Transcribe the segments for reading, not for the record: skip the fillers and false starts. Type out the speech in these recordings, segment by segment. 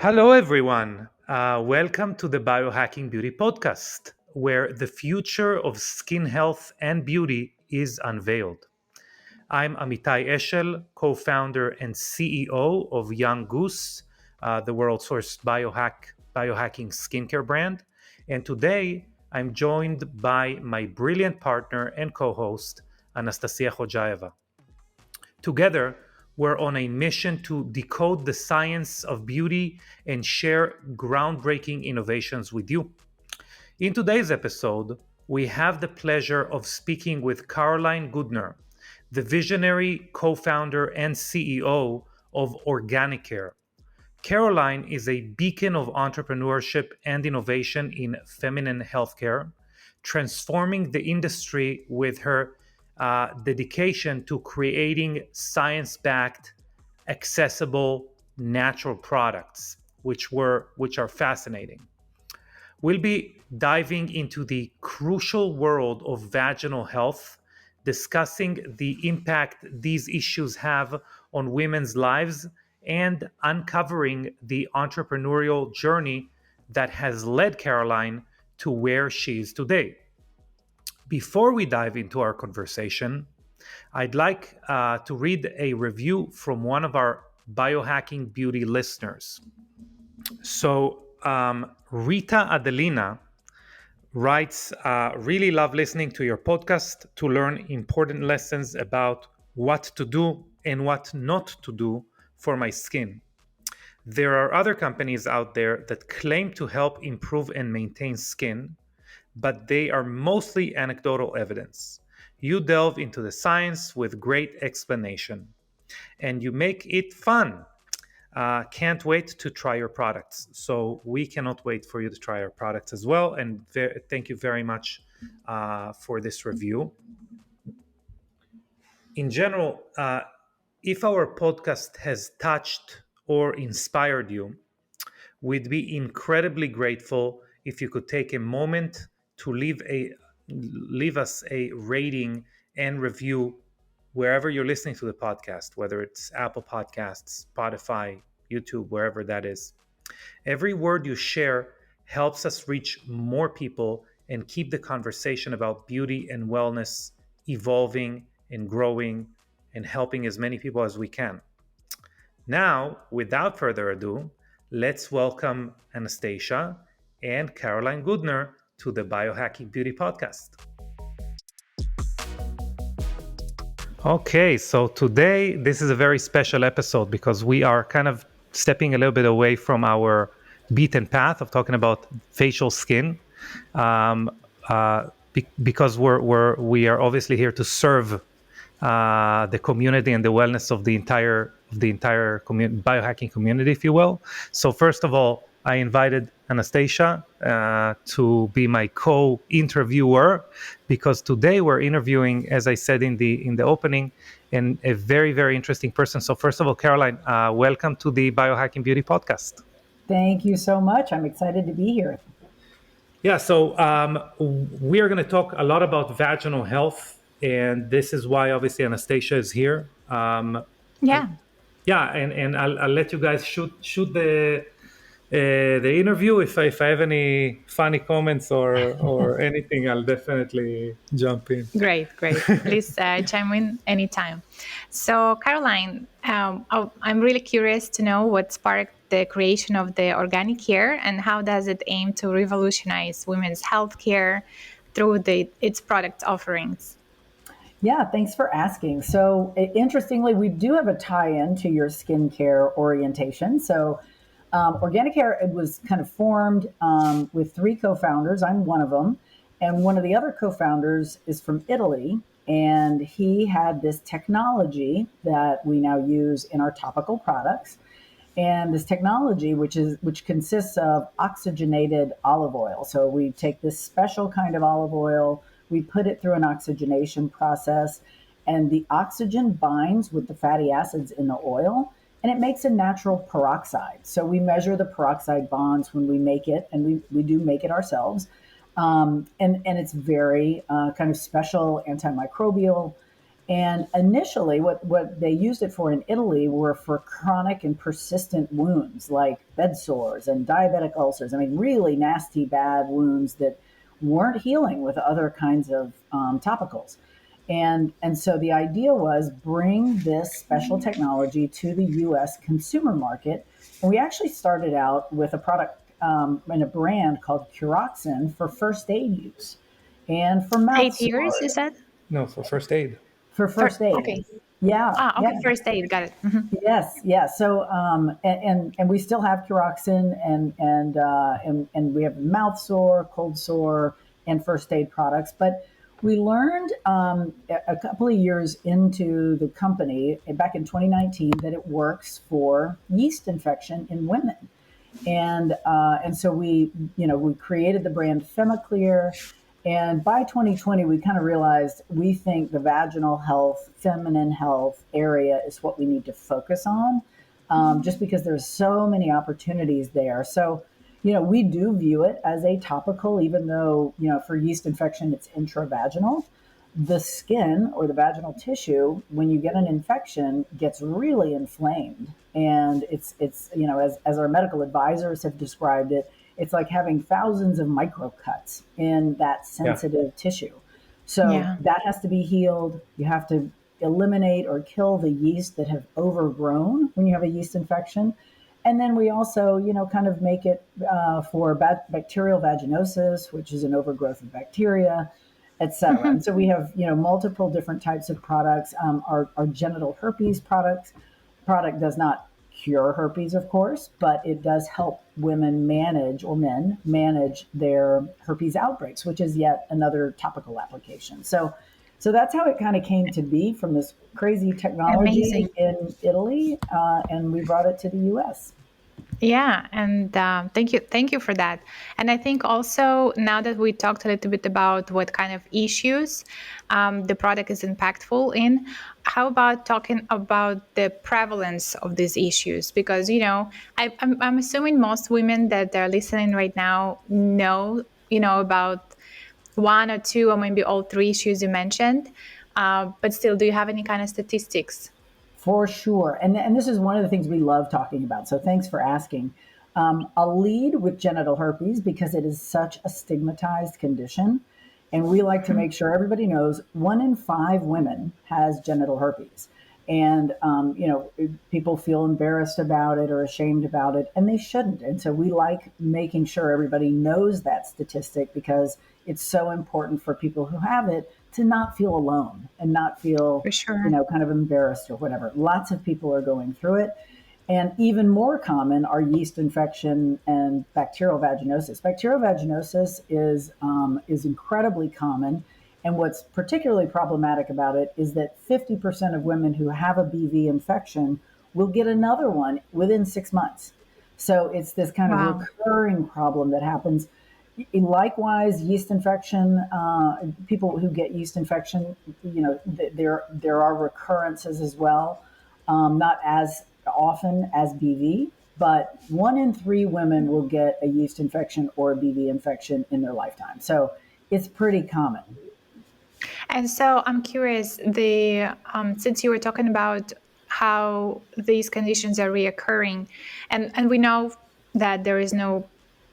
Hello, everyone. Welcome to the Biohacking Beauty podcast, where the future of skin health and beauty is unveiled. I'm Amitay Eshel, co founder and CEO of Young Goose, the world's first biohacking skincare brand. And today I'm joined by my brilliant partner and co host, Anastasia Khojaeva. Together, we're on a mission to decode the science of beauty and share groundbreaking innovations with you. In today's episode, we have the pleasure of speaking with Caroline Goodner, the visionary co founder and CEO of Organicare. Caroline is a beacon of entrepreneurship and innovation in feminine healthcare, transforming the industry with her dedication to creating science backed, accessible, natural products, which are fascinating. We'll be diving into the crucial world of vaginal health, discussing the impact these issues have on women's lives, and uncovering the entrepreneurial journey that has led Caroline to where she is today. Before we dive into our conversation, I'd like to read a review from one of our Biohacking Beauty listeners. Rita Adelina writes, really love listening to your podcast to learn important lessons about what to do and what not to do for my skin. There are other companies out there that claim to help improve and maintain skin, but they are mostly anecdotal evidence. You delve into the science with great explanation, and you make it fun. Can't wait to try your products. So we cannot wait for you to try our products as well. And thank you very much for this review. In general, if our podcast has touched or inspired you, we'd be incredibly grateful if you could take a moment to leave us a rating and review wherever you're listening to the podcast, whether it's Apple Podcasts, Spotify, YouTube, wherever that is. Every word you share helps us reach more people and keep the conversation about beauty and wellness evolving and growing and helping as many people as we can. Now, without further ado, let's welcome Anastasia and Caroline Goodner to the Biohacking Beauty podcast. Okay, so today this is a very special episode because we are kind of stepping a little bit away from our beaten path of talking about facial skin, because we are obviously here to serve the community and the wellness of the entire biohacking community, if you will. So first of all, I invited Anastasia to be my co-interviewer because today we're interviewing, as I said in the opening, and a very, very interesting person. So first of all, Caroline, welcome to the Biohacking Beauty podcast. Thank you so much. I'm excited to be here. Yeah, so we are going to talk a lot about vaginal health, and this is why obviously Anastasia is here. Yeah. And I'll let you guys shoot the interview. If I have any funny comments or anything, I'll definitely jump in. Great. Please chime in anytime. So, Caroline, I'm really curious to know what sparked the creation of the Organicare and how does it aim to revolutionize women's healthcare through its product offerings? Yeah, thanks for asking. So, interestingly, we do have a tie-in to your skincare orientation. So, Organicare, it was kind of formed with three co-founders. I'm one of them. And one of the other co-founders is from Italy. And he had this technology that we now use in our topical products. And this technology, which consists of oxygenated olive oil. So we take this special kind of olive oil, we put it through an oxygenation process, and the oxygen binds with the fatty acids in the oil, and it makes a natural peroxide. So we measure the peroxide bonds when we make it, and we do make it ourselves. And it's very kind of special antimicrobial. And initially, what they used it for in Italy were for chronic and persistent wounds like bed sores and diabetic ulcers. I mean, really nasty, bad wounds that weren't healing with other kinds of topicals. And so the idea was bring this special technology to the U.S. consumer market. And we actually started out with a product and a brand called Curoxin for first aid use and for mouth 8 years, you sores. said? No, for first aid. For first aid. Okay. Yeah, Okay, yeah. first aid, got it. Yes, yes. So, and we still have Curoxin, and we have mouth sore, cold sore, and first aid products. But we learned a couple of years into the company, back in 2019, that it works for yeast infection in women, and so we created the brand FemiClear. And by 2020, we kind of realized we think the vaginal health, feminine health area is what we need to focus on, just because there's so many opportunities there. So, we do view it as a topical, even though, for yeast infection, it's intravaginal. The skin or the vaginal tissue, when you get an infection, gets really inflamed. And it's as our medical advisors have described it, it's like having thousands of microcuts in that sensitive tissue. So Yeah. that has to be healed. You have to eliminate or kill the yeast that have overgrown when you have a yeast infection. And then we also, kind of make it for bacterial vaginosis, which is an overgrowth of bacteria, et cetera. And so we have, multiple different types of products. Our genital herpes product does not cure herpes, of course, but it does help women manage, or men manage, their herpes outbreaks, which is yet another topical application. So that's how it kind of came to be, from this crazy technology Amazing. in Italy, and we brought it to the U.S. Yeah, and thank you for that. And I think also, now that we talked a little bit about what kind of issues the product is impactful in, how about talking about the prevalence of these issues? Because I'm assuming most women that they're listening right now know about one or two or maybe all three issues you mentioned. But still, do you have any kind of statistics? For sure. And this is one of the things we love talking about. So thanks for asking. I'll lead with genital herpes because it is such a stigmatized condition. And we like to make sure everybody knows 1 in 5 women has genital herpes. And, people feel embarrassed about it or ashamed about it, and they shouldn't. And so we like making sure everybody knows that statistic, because it's so important for people who have it to not feel alone and not feel, For sure. kind of embarrassed or whatever. Lots of people are going through it. And even more common are yeast infection and bacterial vaginosis. Bacterial vaginosis is incredibly common. And what's particularly problematic about it is that 50% of women who have a BV infection will get another one within 6 months. So it's this kind of Wow. recurring problem that happens. Likewise, yeast infection, people who get yeast infection, there are recurrences as well, not as often as BV, but 1 in 3 women will get a yeast infection or a BV infection in their lifetime. So it's pretty common. And so I'm curious, the since you were talking about how these conditions are reoccurring, and we know that there is no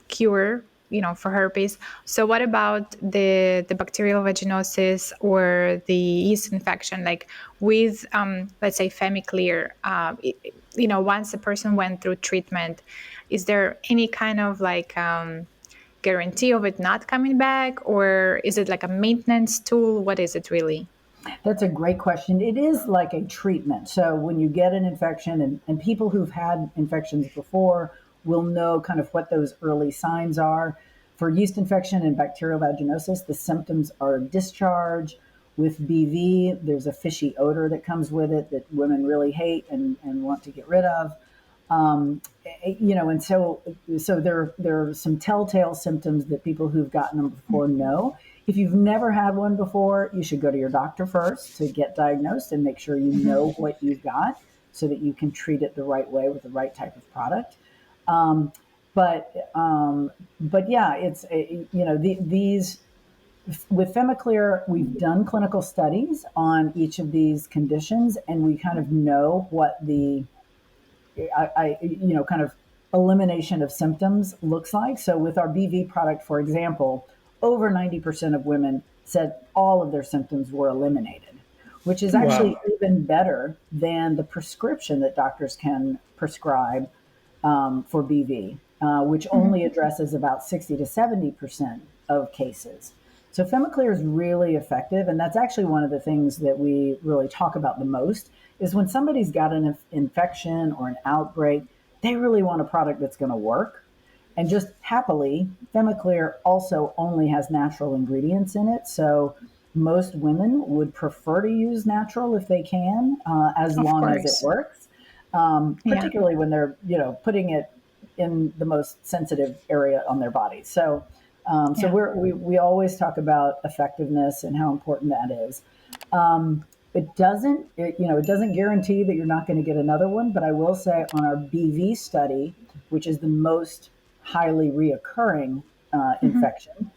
cure, for herpes. So what about the bacterial vaginosis or the yeast infection? Like with let's say FemiClear, once a person went through treatment, is there any kind of like guarantee of it not coming back, or is it like a maintenance tool? What is it really? That's a great question. It is like a treatment. So when you get an infection, and people who've had infections before will know kind of what those early signs are. For yeast infection and bacterial vaginosis, the symptoms are discharge. With BV, there's a fishy odor that comes with it that women really hate and want to get rid of. And so there are some telltale symptoms that people who've gotten them before know. If you've never had one before, you should go to your doctor first to get diagnosed and make sure you know what you've got, so that you can treat it the right way with the right type of product. Um, but yeah, it's these with FemiClear, we've done clinical studies on each of these conditions, and we kind of know what the kind of elimination of symptoms looks like. So with our BV product, for example, over 90% of women said all of their symptoms were eliminated, which is actually even better than the prescription that doctors can prescribe for BV, which only addresses about 60 to 70% of cases. So FemiClear is really effective, and that's actually one of the things that we really talk about the most is when somebody's got an infection or an outbreak, they really want a product that's going to work. And just happily, FemiClear also only has natural ingredients in it. So most women would prefer to use natural if they can, as long as it works, particularly when they're, putting it in the most sensitive area on their body. So we always talk about effectiveness and how important that is. It doesn't guarantee that you're not going to get another one, but I will say on our BV study, which is the most highly reoccurring infection,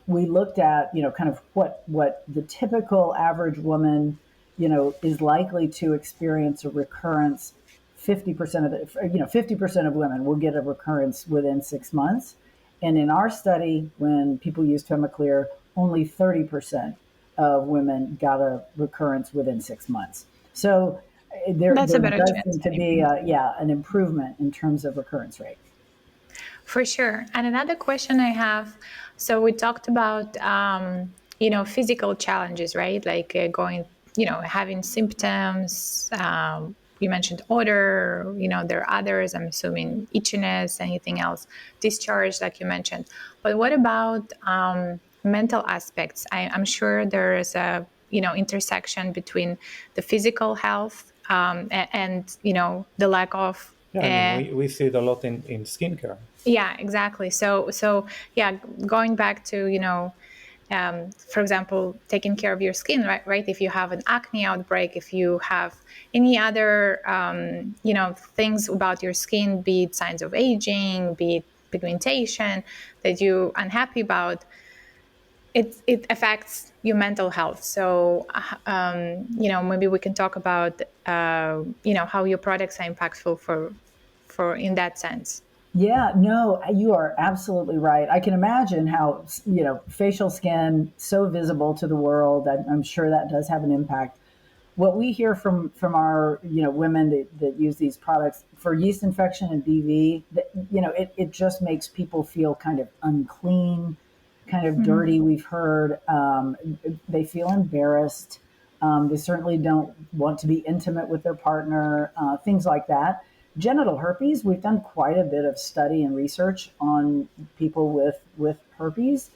we looked at, kind of what the typical average woman, is likely to experience a recurrence. 50% of 50% of women will get a recurrence within 6 months. And in our study, when people used FemiClear, only 30% of women got a recurrence within 6 months. So there does seem to be an improvement in terms of recurrence rate. For sure. And another question I have, so we talked about, physical challenges, right? Like having symptoms. You mentioned odor, there are others, I'm assuming itchiness, anything else, discharge, like you mentioned. But what about mental aspects? I'm sure there is a, intersection between the physical health and the lack of... we see it a lot in skincare. Yeah, exactly. So going back to, for example, taking care of your skin, right? If you have an acne outbreak, if you have any other, things about your skin, be it signs of aging, be it pigmentation that you're unhappy about, it affects your mental health. So, maybe we can talk about, how your products are impactful for in that sense. Yeah, no, you are absolutely right. I can imagine how, facial skin so visible to the world. I'm sure that does have an impact. What we hear from our, women that use these products for yeast infection and BV, it just makes people feel kind of unclean, kind of dirty. We've heard they feel embarrassed. They certainly don't want to be intimate with their partner, things like that. Genital herpes, we've done quite a bit of study and research on people with herpes.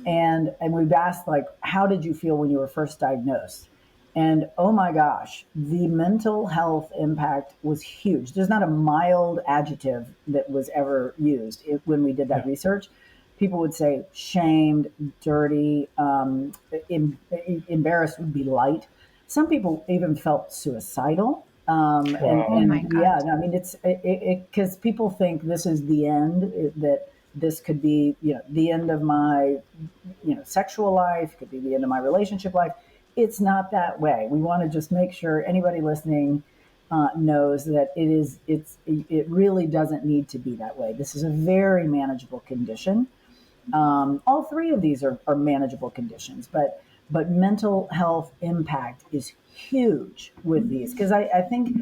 And we've asked, like, how did you feel when you were first diagnosed? And oh my gosh, the mental health impact was huge. There's not a mild adjective that was ever used when we did that research. People would say shamed, dirty, embarrassed would be light. Some people even felt suicidal. Oh my God. Yeah, I mean, it's because people think this is the end, that this could be, the end of my, sexual life, could be the end of my relationship life. It's not that way. We want to just make sure anybody listening knows that it really doesn't need to be that way. This is a very manageable condition. All three of these are manageable conditions, but mental health impact is huge with these, because I think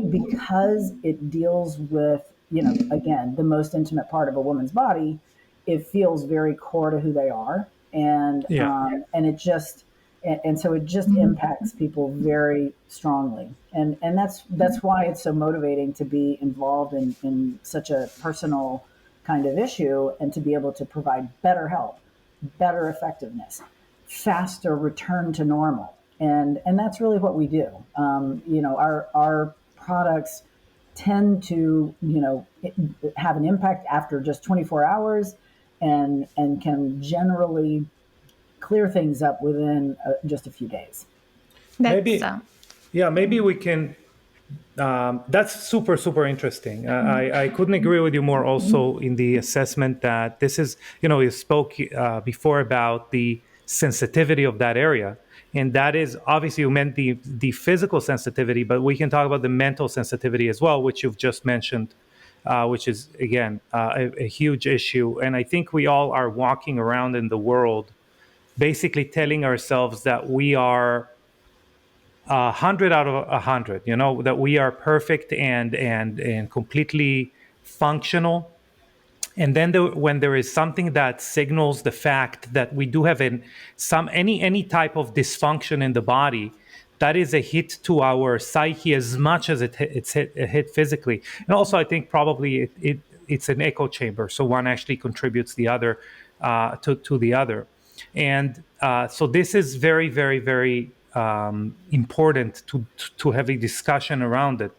because it deals with, again, the most intimate part of a woman's body, it feels very core to who they are, and it just so it just impacts people very strongly, and that's why it's so motivating to be involved in such a personal kind of issue, and to be able to provide better help, better effectiveness, faster return to normal. And that's really what we do. Our products tend to, have an impact after just 24 hours and can generally clear things up within just a few days. Maybe we can That's super, super interesting. I couldn't agree with you more also in the assessment that this is, you spoke before about the sensitivity of that area. And that is obviously you meant the physical sensitivity, but we can talk about the mental sensitivity as well, which you've just mentioned, which is, again, a huge issue. And I think we all are walking around in the world basically telling ourselves that we are 100 out of 100, that we are perfect and completely functional. And then when there is something that signals the fact that we do have any type of dysfunction in the body, that is a hit to our psyche as much as it's a hit physically. And also, I think probably it's an echo chamber, so one actually contributes the other to the other. And so this is very, very, very important to have a discussion around it.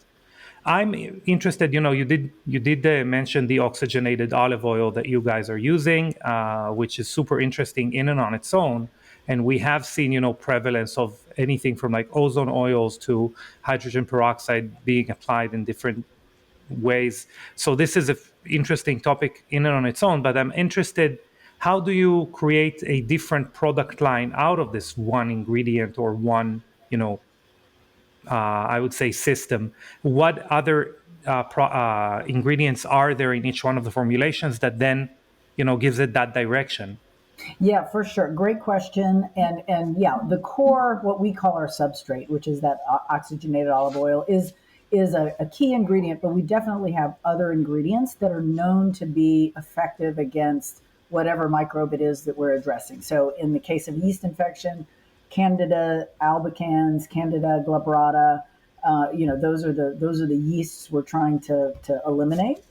I'm interested. You did mention the oxygenated olive oil that you guys are using, which is super interesting in and on its own. And we have seen, prevalence of anything from like ozone oils to hydrogen peroxide being applied in different ways. So this is an interesting topic in and on its own. But I'm interested. How do you create a different product line out of this one ingredient or one, I would say, system? What other ingredients are there in each one of the formulations that then, gives it that direction? Yeah, for sure. Great question. And yeah, the core, what we call our substrate, which is that oxygenated olive oil, is a key ingredient. But we definitely have other ingredients that are known to be effective against whatever microbe it is that we're addressing. So in the case of yeast infection, Candida albicans, Candida glabrata, those are the yeasts we're trying to eliminate.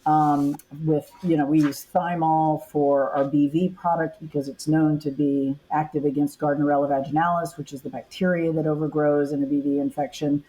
We use thymol for our BV product because it's known to be active against Gardnerella vaginalis, which is the bacteria that overgrows in a BV infection.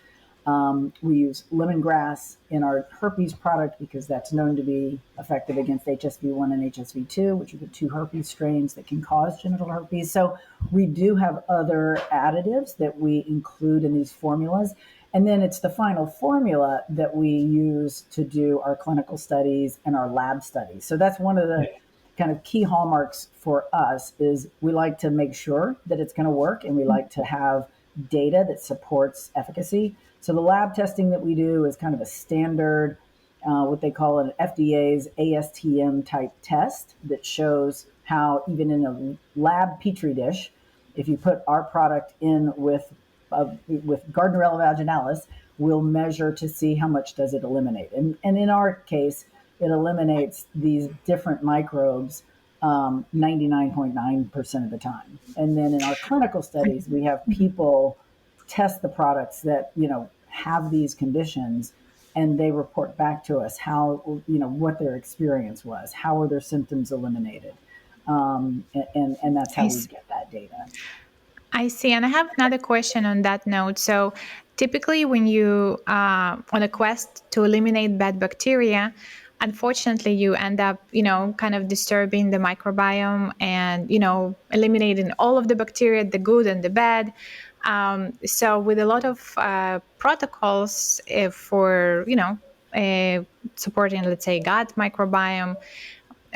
We use lemongrass in our herpes product because that's known to be effective against HSV1 and HSV2, which are the two herpes strains that can cause genital herpes. So we do have other additives that we include in these formulas. And then it's the final formula that we use to do our clinical studies and our lab studies. So that's one of the kind of key hallmarks for us is we like to make sure that it's going to work, and we like to have data that supports efficacy. So the lab testing that we do is kind of a standard, what they call an FDA's ASTM type test that shows how even in a lab petri dish, if you put our product in with Gardnerella vaginalis, we'll measure to see how much does it eliminate. And in our case, it eliminates these different microbes 99.9% of the time. And then in our clinical studies, we have people test the products that, have these conditions, and they report back to us how, what their experience was, how were their symptoms eliminated. And that's how we get that data. I see. And I have another question on that note. So typically when you on a quest to eliminate bad bacteria, unfortunately you end up, kind of disturbing the microbiome and, eliminating all of the bacteria, the good and the bad. So with a lot of protocols for, supporting, let's say, gut microbiome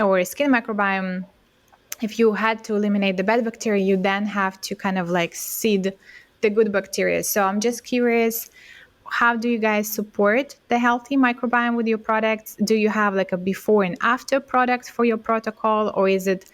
or skin microbiome, if you had to eliminate the bad bacteria, you then have to kind of like seed the good bacteria. So I'm just curious, how do you guys support the healthy microbiome with your products? Do you have like a before and after product for your protocol, or is it,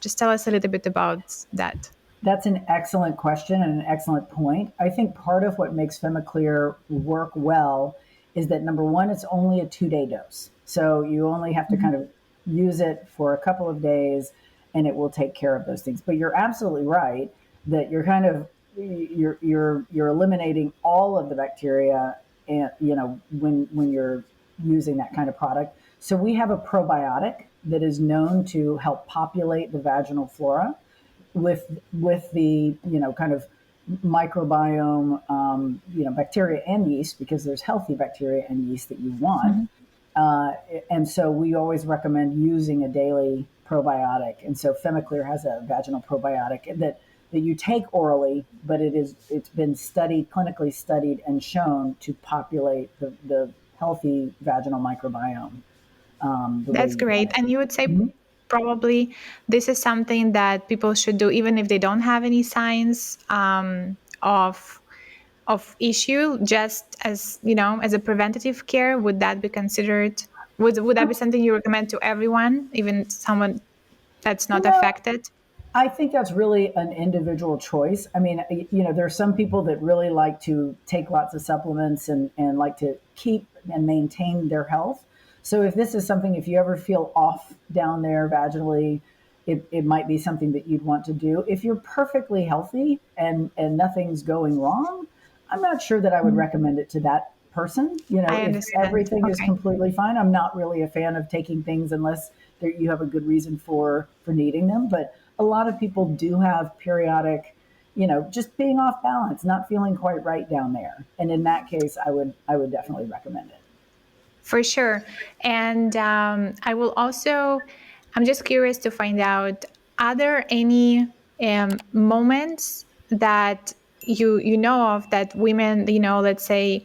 just tell us a little bit about that. That's an excellent question and an excellent point. I think part of what makes FemiClear work well is that, number one, it's only a 2-day dose. So you only have to kind of use it for a couple of days and it will take care of those things. But you're absolutely right that you're kind of, you're eliminating all of the bacteria, and when you're using that kind of product. So we have a probiotic that is known to help populate the vaginal flora with the kind of microbiome, bacteria and yeast, because there's healthy bacteria and yeast that you want. And so we always recommend using a daily probiotic. And so FemiClear has a vaginal probiotic that you take orally, but it's been clinically studied and shown to populate the healthy vaginal microbiome the way That's you want great. it. And you would say Mhm. probably this is something that people should do even if they don't have any signs of issue, just as as a preventative care. Would that be considered? Would that be something you recommend to everyone, even someone that's You not know, affected? I think that's really an individual choice. I mean, there are some people that really like to take lots of supplements and like to keep and maintain their health. So if this is something, if you ever feel off down there vaginally, it might be something that you'd want to do. If you're perfectly healthy and nothing's going wrong, I'm not sure that I would Mhm. recommend it to that person. I If understand. everything is Okay. completely fine, I'm not really a fan of taking things unless you have a good reason for needing them. But a lot of people do have periodic, just being off balance, not feeling quite right down there. And in that case, I would definitely recommend it. For sure. And I will also, I'm just curious to find out, are there any moments that you know of that women, let's say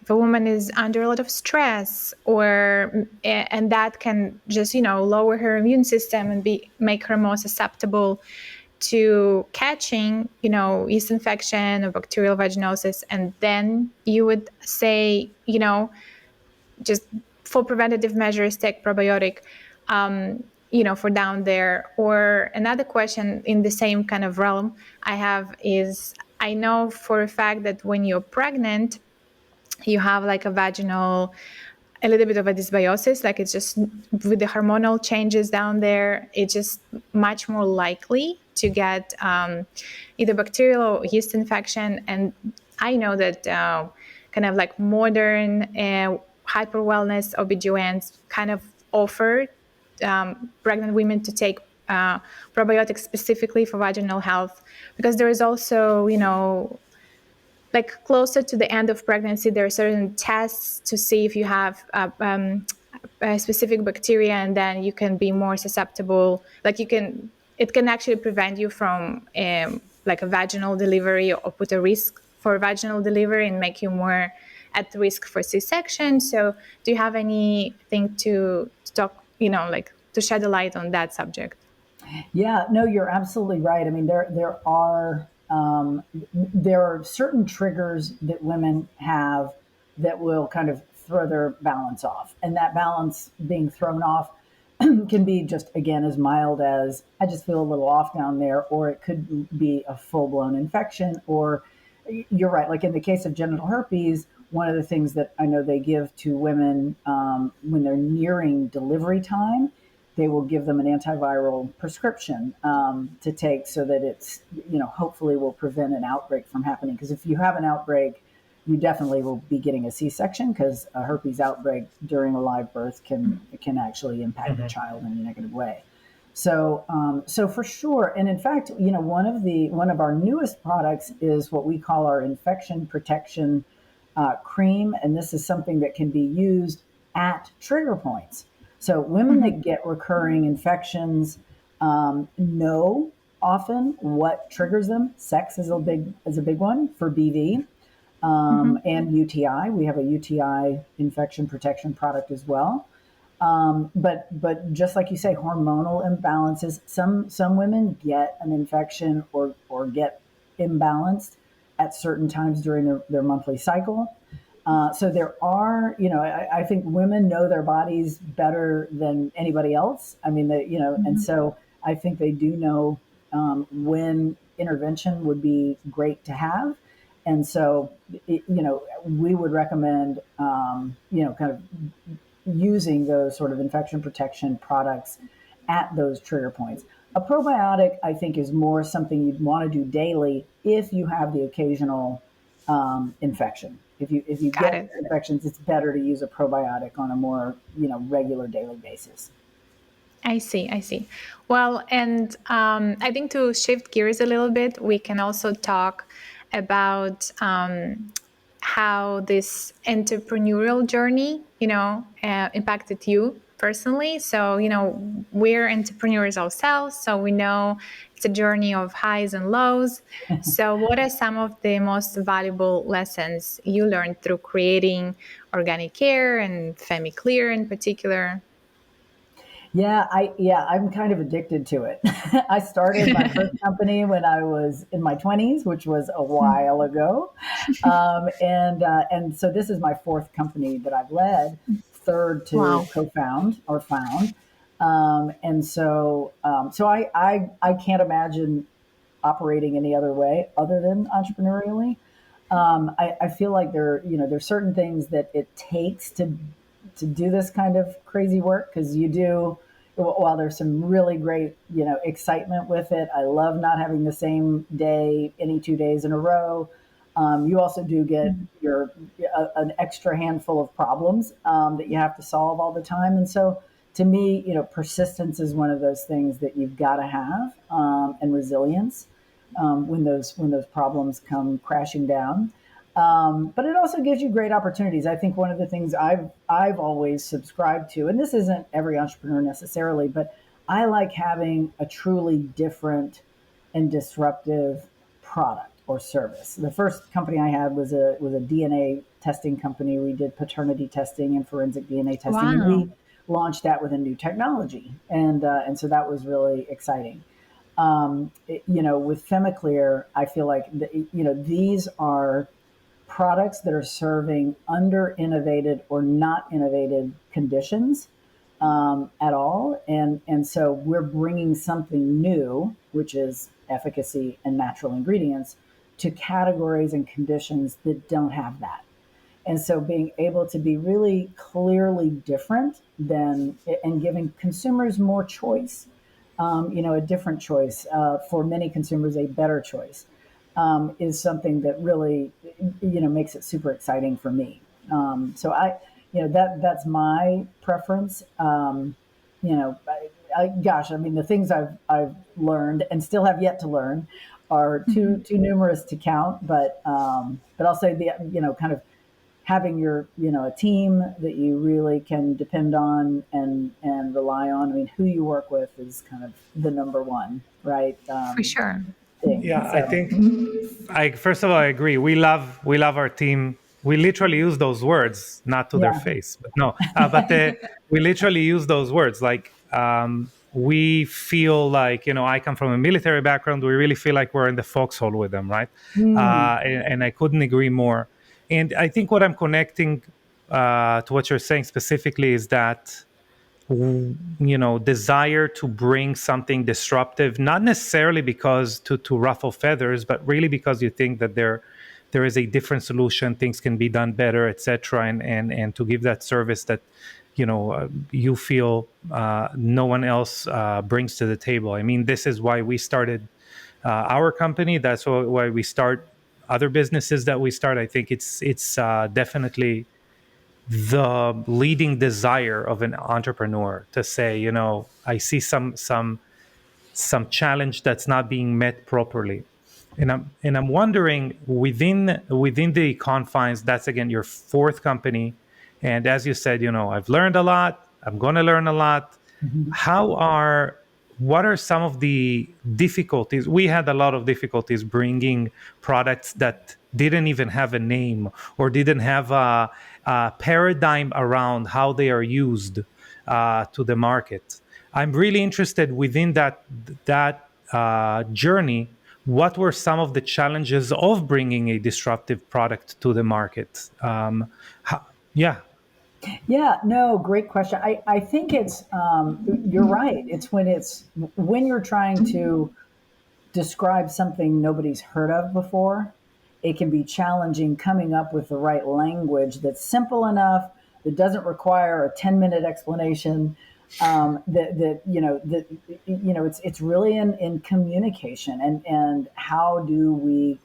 if a woman is under a lot of stress or and that can just, lower her immune system and make her more susceptible to catching, yeast infection or bacterial vaginosis, and then you would say, just for preventative measures, take probiotic, for down there. Or another question in the same kind of realm I have is, I know for a fact that when you're pregnant, you have like a little bit of a dysbiosis, like it's just with the hormonal changes down there, it's just much more likely to get either bacterial or yeast infection. And I know that kind of like modern hyper wellness OBGYNs kind of offer pregnant women to take probiotics specifically for vaginal health, because there is also, like closer to the end of pregnancy, there are certain tests to see if you have a specific bacteria, and then you can be more susceptible. Like it can actually prevent you from like a vaginal delivery, or put a risk for vaginal delivery and make you more at risk for C-section. So, do you have anything to talk, like to shed a light on that subject? Yeah, no, you're absolutely right. I mean, there are certain triggers that women have that will kind of throw their balance off, and that balance being thrown off can be just again as mild as I just feel a little off down there, or it could be a full blown infection. Or you're right, like in the case of genital herpes, one of the things that I know they give to women when they're nearing delivery time, they will give them an antiviral prescription to take so that it's, hopefully will prevent an outbreak from happening. Because if you have an outbreak, you definitely will be getting a C-section, because a herpes outbreak during a live birth can actually impact the child in a negative way. So for sure, and in fact, one of our newest products is what we call our infection protection cream, and this is something that can be used at trigger points. So women Mhm. that get recurring infections know often what triggers them. Sex is a big one for BV Mhm. and UTI. We have a UTI infection protection product as well. But just like you say, hormonal imbalances. Some women get an infection or get imbalanced at certain times during their monthly cycle. So there are, I think women know their bodies better than anybody else. I mean, and Mhm. so I think they do know when intervention would be great to have. And so, we would recommend, kind of using those sort of infection protection products at those trigger points. A probiotic, I think, is more something you'd want to do daily if you have the occasional infection. If you Got get it. infections, it's better to use a probiotic on a more regular daily basis. I see. I see. Well, and I think to shift gears a little bit, we can also talk about how this entrepreneurial journey, impacted you personally. So, we're entrepreneurs ourselves, so we know it's a journey of highs and lows. So what are some of the most valuable lessons you learned through creating Organic Care and FemiClear in particular? I'm kind of addicted to it. I started my first company when I was in my 20s, which was a while ago, and so this is my fourth company that I've led, third to Wow. co-found or found, so I can't imagine operating any other way other than entrepreneurially. I feel like there's certain things that it takes to do this kind of crazy work, because you do, while there's some really great excitement with it. I love not having the same day any 2 days in a row. You also do get an extra handful of problems that you have to solve all the time, and so to me, persistence is one of those things that you've got to have, and resilience when those problems come crashing down. But it also gives you great opportunities. I think one of the things I've always subscribed to, and this isn't every entrepreneur necessarily, but I like having a truly different and disruptive product or service. The first company I had was a DNA testing company. We did paternity testing and forensic DNA testing, and Wow. we launched that with a new technology, and so that was really exciting. With FemiClear, I feel like these are products that are serving under innovated or not innovated conditions at all, and so we're bringing something new, which is efficacy and natural ingredients, to categories and conditions that don't have that. And so being able to be really clearly different than, and giving consumers more choice, a different choice, for many consumers, a better choice, is something that really, makes it super exciting for me. That's my preference. Gosh, I mean, the things I've learned and still have yet to learn are too numerous to count. But I'll say kind of having a team that you really can depend on and rely on. I mean, who you work with is kind of the number one, right? For sure. Thing. Yeah, I So, think I first of all I agree. We love our team. We literally use those words, not to their yeah. face, but no. But we literally use those words. Like we feel like I come from a military background. We really feel like we're in the foxhole with them, right? Mm, And I couldn't agree more. And I think what I'm connecting to what you're saying specifically is that desire to bring something disruptive, not necessarily because to ruffle feathers, but really because you think that there is a different solution, things can be done better, etc., and to give that service that you feel no one else brings to the table. I mean, this is why we started our company. That's why we start other businesses that we start. I think it's definitely the leading desire of an entrepreneur to say, I see some challenge that's not being met properly. And I'm wondering, within the confines, that's again your fourth company. And as you said, I've learned a lot, I'm going to learn a lot. mhm. What are some of the difficulties? We had a lot of difficulties bringing products that didn't even have a name or didn't have a paradigm around how they are used to the market. I'm really interested within that journey. What were some of the challenges of bringing a disruptive product to the market? Yeah. Yeah, no, great question. I think you're right. It's when you're trying to describe something nobody's heard of before, it can be challenging coming up with the right language that's simple enough, that doesn't require a 10-minute explanation. It's really in communication, and how do we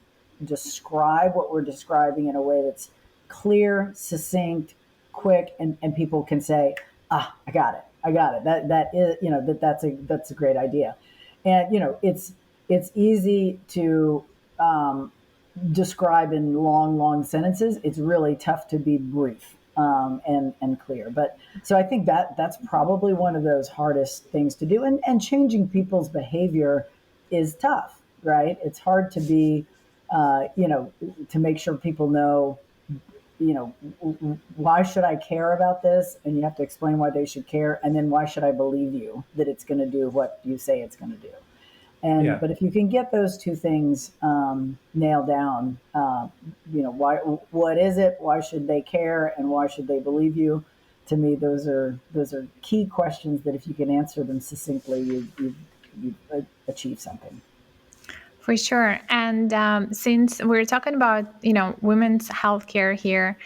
describe what we're describing in a way that's clear, succinct, quick, and people can say, I got it. I got it. That is, that's a great idea. And it's easy to describe in long sentences. It's really tough to be brief. and clear. But so I think that's probably one of those hardest things to do. And changing people's behavior is tough, right? It's hard to be, to make sure people know, why should I care about this? And you have to explain why they should care. And then why should I believe you that it's going to do what you say it's going to do? Yeah. But if you can get those two things nailed down, why, what is it? Why should they care? And why should they believe you? To me, those are key questions that if you can answer them succinctly, you achieve something. For sure. And since we're talking about, women's healthcare here,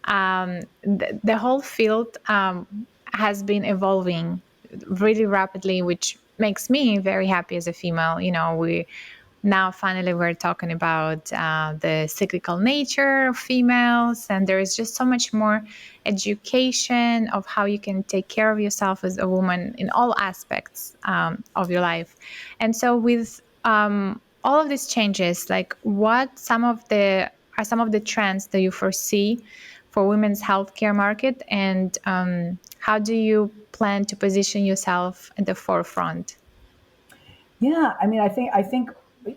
the whole field has been evolving really rapidly, which makes me very happy as a female. We now finally we're talking about the cyclical nature of females, and there is just so much more education of how you can take care of yourself as a woman in all aspects of your life. And so with all of these changes, like what some of the trends that you foresee for women's healthcare market, and how do you plan to position yourself at the forefront? Yeah, I mean, I think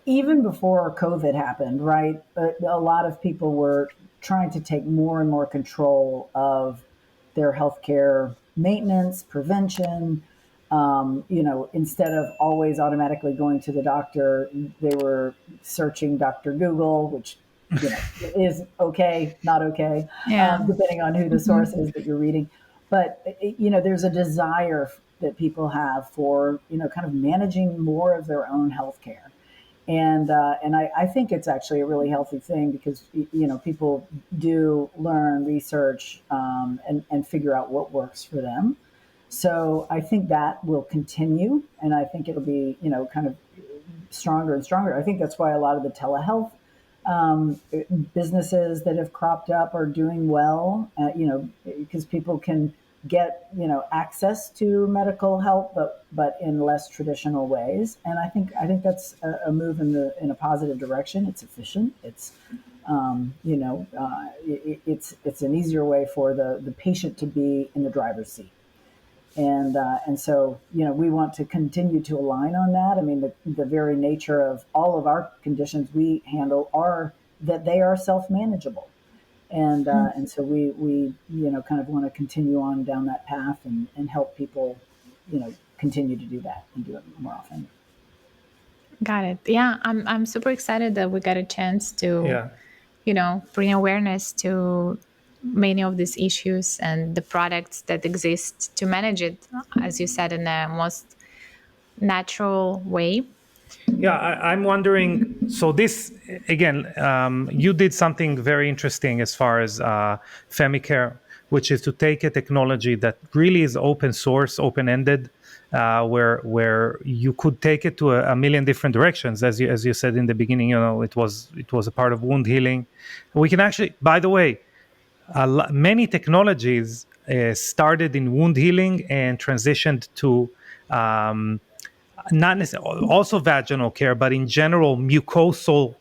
even before COVID happened, right? A lot of people were trying to take more and more control of their healthcare maintenance, prevention. Instead of always automatically going to the doctor, they were searching Dr. Google, which is okay, not okay, depending on who the source is that you're reading. But there's a desire that people have for kind of managing more of their own healthcare, and I think it's actually a really healthy thing because people do learn, research, and figure out what works for them. So I think that will continue, and I think it'll be kind of stronger and stronger. I think that's why a lot of the telehealth businesses that have cropped up are doing well, because people can get access to medical help, but in less traditional ways. And I think that's a move in a positive direction. It's efficient. It's it's an easier way for the patient to be in the driver's seat. And so we want to continue to align on that. I mean, the very nature of all of our conditions we handle are that they are self-manageable, and so we kind of want to continue on down that path and help people continue to do that and do it more often. Got it. Yeah, I'm super excited that we got a chance to bring awareness to many of these issues and the products that exist to manage it, as you said, in the most natural way. Yeah, I'm wondering. So this again, you did something very interesting as far as FemiClear, which is to take a technology that really is open source, open ended, where you could take it to a million different directions. As you said in the beginning, it was a part of wound healing. We can actually, by the way, many technologies started in wound healing and transitioned to not necessarily also vaginal care, but in general mucosal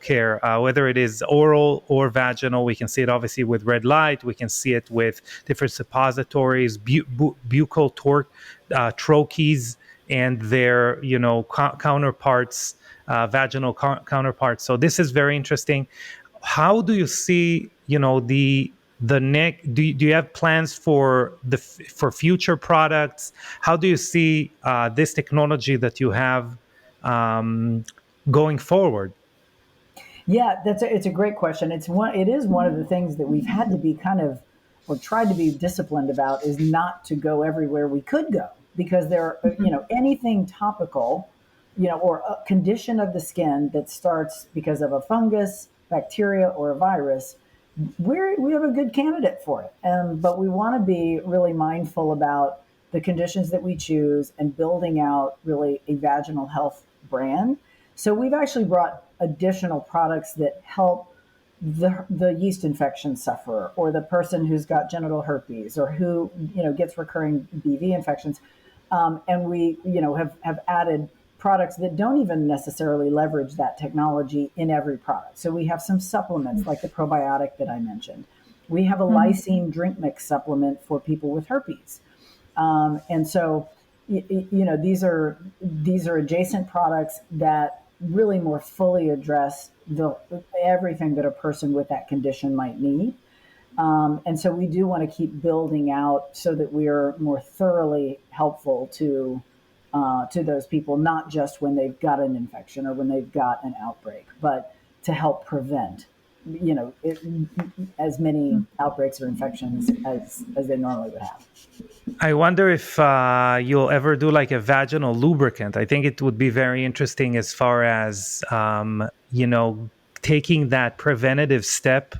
care, whether it is oral or vaginal. We can see it obviously with red light. We can see it with different suppositories, buccal troches, and their counterparts, vaginal counterparts. So this is very interesting. How do you see the neck? Do you have plans for future products? How do you see this technology that you have going forward? Yeah, it's a great question. It is one of the things that we've had to be kind of, or tried to be disciplined about, is not to go everywhere we could go, because there are, anything topical, or a condition of the skin that starts because of a fungus, bacteria, or a virus, we have a good candidate for it. But we want to be really mindful about the conditions that we choose and building out really a vaginal health brand. So we've actually brought additional products that help the yeast infection sufferer, or the person who's got genital herpes, or who gets recurring BV infections, and we have added products that don't even necessarily leverage that technology in every product. So we have some supplements like the probiotic that I mentioned. We have a lysine drink mix supplement for people with herpes. And so, these are adjacent products that really more fully address everything that a person with that condition might need. And so we do want to keep building out so that we are more thoroughly helpful to those people, not just when they've got an infection or when they've got an outbreak, but to help prevent, as many outbreaks or infections as they normally would have. I wonder if you'll ever do like a vaginal lubricant. I think it would be very interesting as far as, taking that preventative step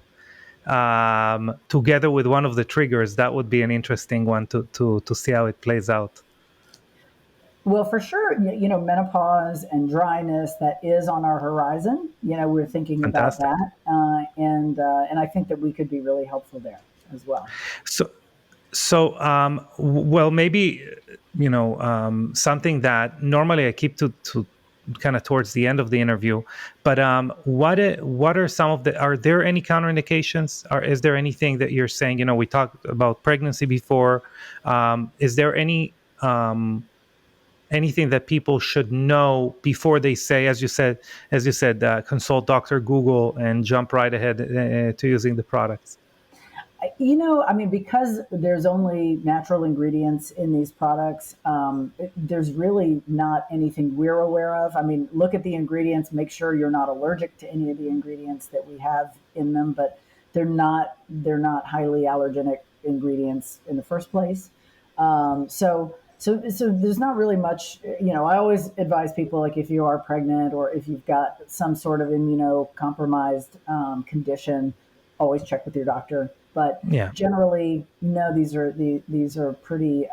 together with one of the triggers. That would be an interesting one to see how it plays out. Well, for sure, menopause and dryness, that is on our horizon. We're thinking Fantastic. about that. And I think that we could be really helpful there as well. So, well, maybe, something that normally I keep to kind of towards the end of the interview, but what are some of are there any counterindications? Is there anything that you're saying, we talked about pregnancy before. Is there anything that people should know before they say, as you said, consult Dr. Google and jump right ahead to using the products? Because there's only natural ingredients in these products, there's really not anything we're aware of. Look at the ingredients, make sure you're not allergic to any of the ingredients that we have in them, but they're not highly allergenic ingredients in the first place. So there's not really much, I always advise people, like if you are pregnant or if you've got some sort of immunocompromised condition, always check with your doctor. But generally, no, these are pretty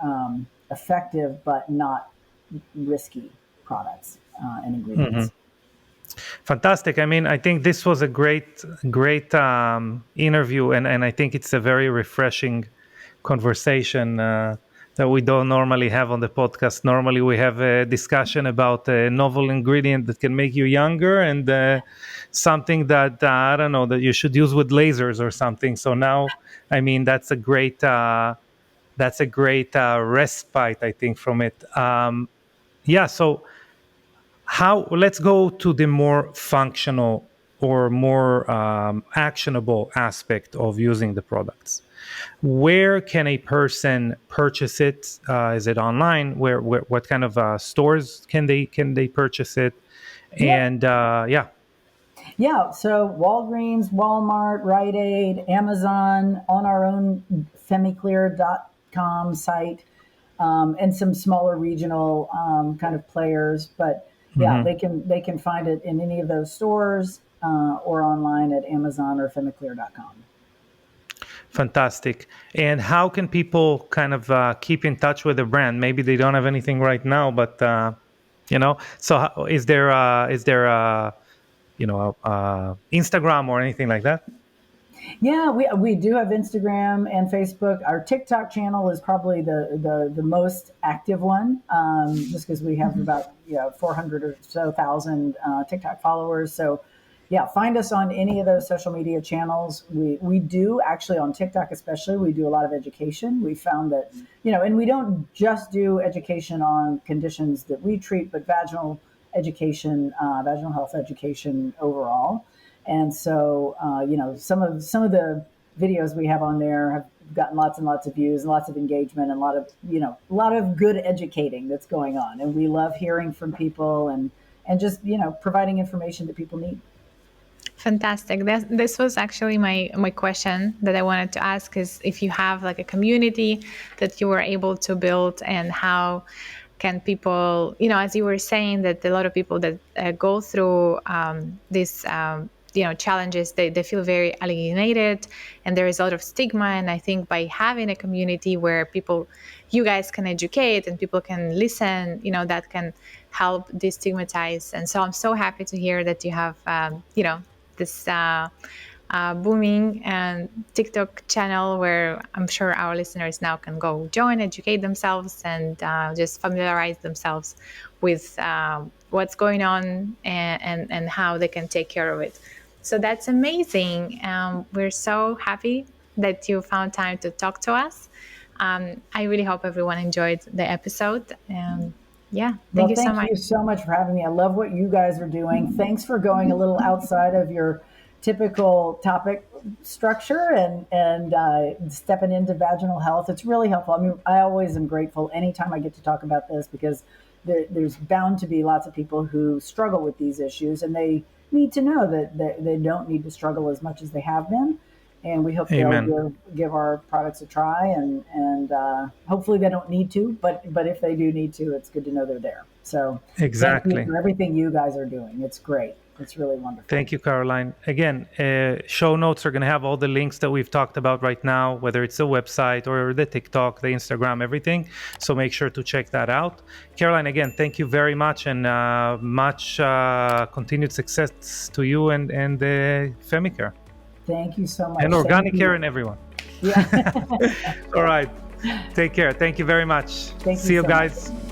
effective, but not risky products and ingredients. Mm-hmm. Fantastic. I think this was a great interview, and I think it's a very refreshing conversation that we don't normally have on the podcast. Normally, we have a discussion about a novel ingredient that can make you younger and something that, I don't know, that you should use with lasers or something. So now, that's a great respite, I think, from it. So let's go to the more functional or more actionable aspect of using the products. Where can a person purchase it? Is it online? What kind of stores can they purchase it? And so Walgreens, Walmart, Rite Aid, Amazon, on our own FemiClear.com site, and some smaller regional kind of players. But they can find it in any of those stores or online at Amazon or FemiClear.com. Fantastic. And how can people kind of keep in touch with the brand? Maybe they don't have anything right now, but so is there Instagram or anything like that? Yeah, we do have Instagram and Facebook. Our TikTok channel is probably the most active one, just because we have about 400 or so thousand TikTok followers. So yeah, find us on any of those social media channels. We do actually on TikTok especially, we do a lot of education. We found that, and we don't just do education on conditions that we treat, but vaginal education, vaginal health education overall. And so, some of the videos we have on there have gotten lots and lots of views and lots of engagement and a lot of good educating that's going on. And we love hearing from people and just, providing information that people need. Fantastic. This was actually my question that I wanted to ask, is if you have like a community that you were able to build, and how can people, as you were saying, that a lot of people that go through this challenges, they feel very alienated, and there is a lot of stigma. And I think by having a community where you guys can educate and people can listen, that can help destigmatize. And so I'm so happy to hear that you have, this booming and TikTok channel where I'm sure our listeners now can go join, educate themselves, and just familiarize themselves with what's going on and how they can take care of it. So that's amazing. We're so happy that you found time to talk to us. I really hope everyone enjoyed the episode. Thank you so much. Thank you so much for having me. I love what you guys are doing. Thanks for going a little outside of your typical topic structure and stepping into vaginal health. It's really helpful. I mean, I always am grateful anytime I get to talk about this, because there's bound to be lots of people who struggle with these issues, and they need to know that they don't need to struggle as much as they have been. And we hope they'll give our products a try, and hopefully they don't need to, but if they do need to, it's good to know they're there. So exactly, thank you for everything you guys are doing. It's great. It's really wonderful. Thank you, Caroline. Again, show notes are going to have all the links that we've talked about right now, whether it's the website or the TikTok, the Instagram, everything. So make sure to check that out. Caroline, again, thank you very much, and much continued success to you and the FemiClear. Thank you so much. And Organic Care and everyone. Yeah. All right. Take care. Thank you very much. Thank you. See you so guys. much.